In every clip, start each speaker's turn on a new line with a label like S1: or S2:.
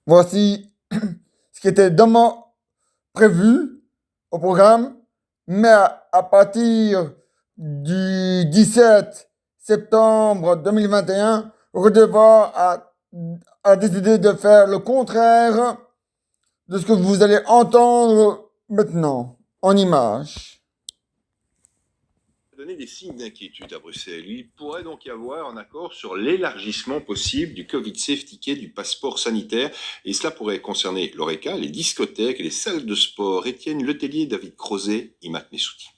S1: Voici ce qui était prévu au programme, mais à partir du 17 septembre 2021, Redevant a décidé de faire le contraire de ce que vous allez entendre maintenant en images.
S2: Donner des signes d'inquiétude à Bruxelles. Il pourrait donc y avoir un accord sur l'élargissement possible du Covid Safe Ticket, du passeport sanitaire, et cela pourrait concerner l'ORECA, les discothèques et les salles de sport. Étienne Letellier, David Crozet, Imad Messoudi.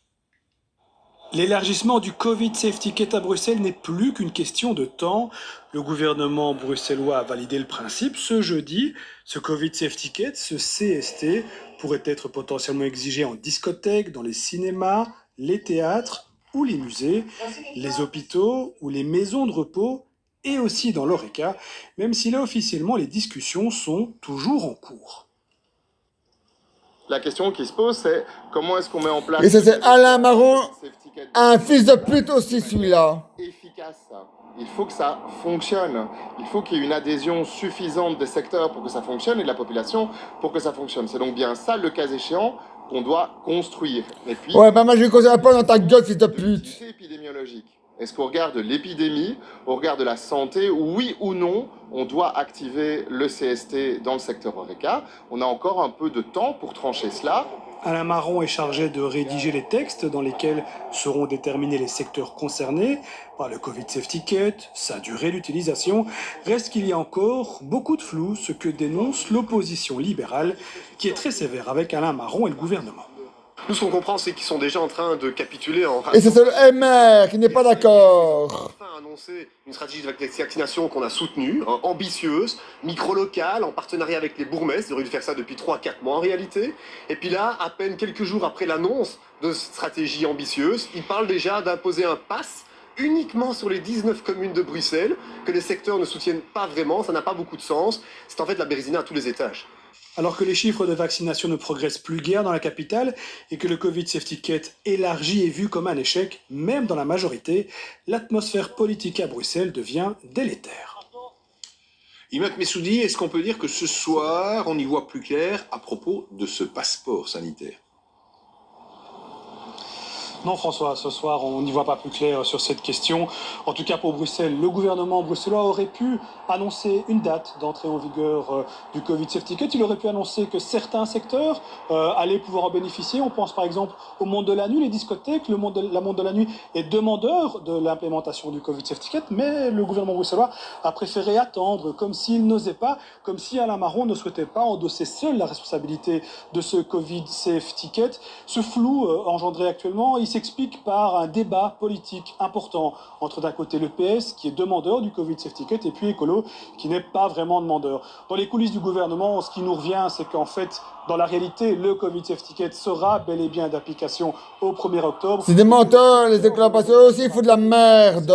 S3: L'élargissement du Covid Safe Ticket à Bruxelles n'est plus qu'une question de temps. Le gouvernement bruxellois a validé le principe ce jeudi. Ce Covid Safe Ticket, ce CST, pourrait être potentiellement exigé en discothèque, dans les cinémas, les théâtres ou les musées, les hôpitaux ou les maisons de repos et aussi dans l'ORECA, même si là officiellement les discussions sont toujours en cours.
S4: La question qui se pose, c'est comment est-ce qu'on met en place...
S1: Et ça, c'est Alain Marron, un fils de pute aussi, celui-là.
S4: Efficace. Il faut que ça fonctionne. Il faut qu'il y ait une adhésion suffisante des secteurs pour que ça fonctionne et de la population pour que ça fonctionne. C'est donc bien ça, le cas échéant, qu'on doit construire. Et puis,
S1: ouais, bah moi je vais construire un peu dans ta gueule, fils de pute.
S4: Épidémiologique. Est-ce qu'au regard de l'épidémie, au regard de la santé, oui ou non, on doit activer le CST dans le secteur ORECA? On a encore un peu de temps pour trancher cela.
S3: Alain Marron est chargé de rédiger les textes dans lesquels seront déterminés les secteurs concernés par le Covid Safe Ticket, sa durée d'utilisation. Reste qu'il y a encore beaucoup de flou, ce que dénonce l'opposition libérale, qui est très sévère avec Alain Marron et le gouvernement.
S5: Nous, ce qu'on comprend, c'est qu'ils sont déjà en train de capituler en...
S1: Et c'est le MR qui n'est pas d'accord.
S5: Enfin, annoncé une stratégie de vaccination qu'on a soutenue, ambitieuse, micro-locale, en partenariat avec les bourgmestres. Ils auraient dû faire ça depuis 3-4 mois en réalité. Et puis là, à peine quelques jours après l'annonce de cette stratégie ambitieuse, ils parlent déjà d'imposer un pass uniquement sur les 19 communes de Bruxelles, que les secteurs ne soutiennent pas vraiment, ça n'a pas beaucoup de sens. C'est en fait la bérésina à tous les étages.
S3: Alors que les chiffres de vaccination ne progressent plus guère dans la capitale et que le Covid Safe Ticket élargi est vu comme un échec, même dans la majorité, l'atmosphère politique à Bruxelles devient délétère.
S2: Imad Messoudi, est-ce qu'on peut dire que ce soir, on y voit plus clair à propos de ce passeport sanitaire?
S3: Non François, ce soir on n'y voit pas plus clair sur cette question. En tout cas pour Bruxelles, le gouvernement bruxellois aurait pu annoncer une date d'entrée en vigueur du Covid Safe Ticket. Il aurait pu annoncer que certains secteurs allaient pouvoir en bénéficier. On pense par exemple au monde de la nuit, les discothèques. La monde de la nuit est demandeur de l'implémentation du Covid Safe Ticket, mais le gouvernement bruxellois a préféré attendre, comme s'il n'osait pas, comme si Alain Marron ne souhaitait pas endosser seul la responsabilité de ce Covid Safe Ticket. Ce flou engendré actuellement, il s'explique par un débat politique important entre d'un côté le PS qui est demandeur du Covid Safe Ticket et puis Écolo qui n'est pas vraiment demandeur. Dans les coulisses du gouvernement, ce qui nous revient, c'est qu'en fait, dans la réalité, le Covid Safe Ticket sera bel et bien d'application au 1er octobre.
S1: C'est des menteurs, les écoles aussi, il faut de la merde.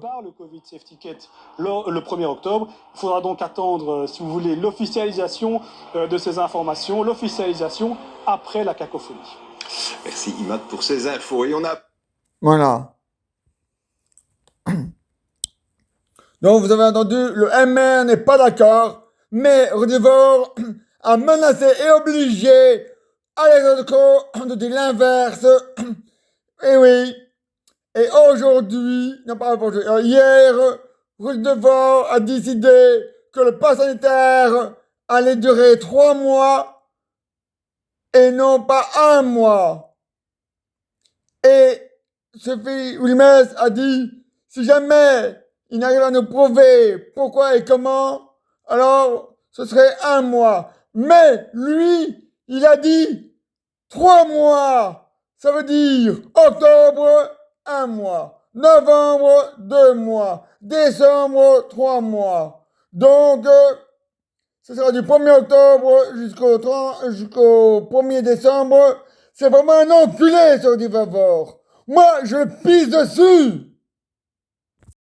S3: Par le Covid Safe Ticket le 1er octobre, il faudra donc attendre, si vous voulez, l'officialisation de ces informations, l'officialisation après la cacophonie.
S2: Merci Imad pour ces infos. Et on a...
S1: Voilà. Donc vous avez entendu, le MR n'est pas d'accord, mais Redevor a menacé et obligé Alexandre de dire l'inverse. Et oui. Et aujourd'hui, non pas aujourd'hui, hier, Redevor a décidé que le pass sanitaire allait durer 3 mois et non pas 1 mois. Et Sophie Wilmès a dit, si jamais il n'arrive à nous prouver pourquoi et comment, alors ce serait 1 mois. Mais lui, il a dit 3 mois. Ça veut dire octobre, 1 mois. Novembre, 2 mois. Décembre, 3 mois. Donc, ce sera du 1er octobre jusqu'au 1er décembre. C'est vraiment un enculé, ce Divavor. Moi, je pisse dessus.